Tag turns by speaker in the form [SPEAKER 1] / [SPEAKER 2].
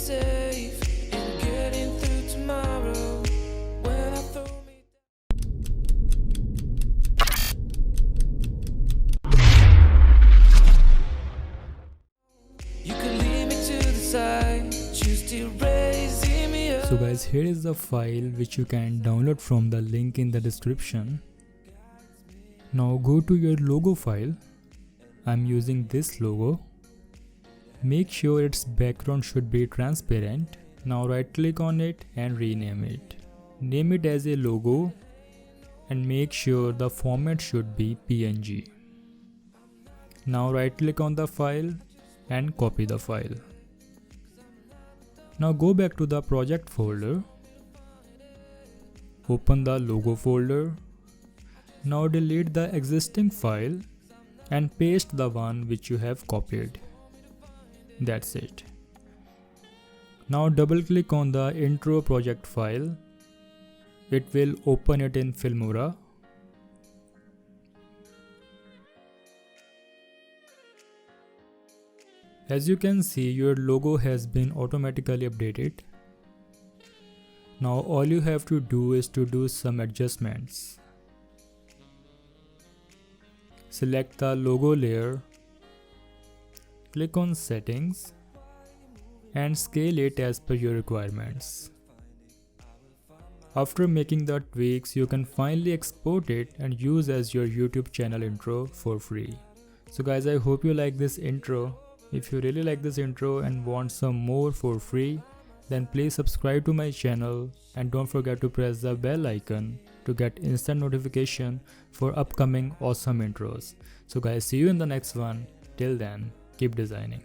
[SPEAKER 1] safe in getting through tomorrow. When I throw me you could lead me to the side, choose to raising me up.
[SPEAKER 2] So guys, here is the file which you can download from the link in the description. Now go to your logo file. I'm using this logo. Make sure its background should be transparent. Now right click on it and rename it. Name it as a logo and make sure the format should be PNG. Now right click on the file and copy the file. Now go back to the project folder. Open the logo folder. Now delete the existing file and paste the one which you have copied. That's it. Now double click on the intro project file. It will open it in Filmora. As you can see, your logo has been automatically updated. Now all you have to do is to do some adjustments. Select the logo layer, click on settings and scale it as per your requirements. After making the tweaks, you can finally export it and use as your YouTube channel intro for free. So guys, I hope you like this intro. If you really like this intro and want some more for free, then please subscribe to my channel and don't forget to press the bell icon to get instant notification for upcoming awesome intros. So guys, see you in the next one. Till then, keep designing.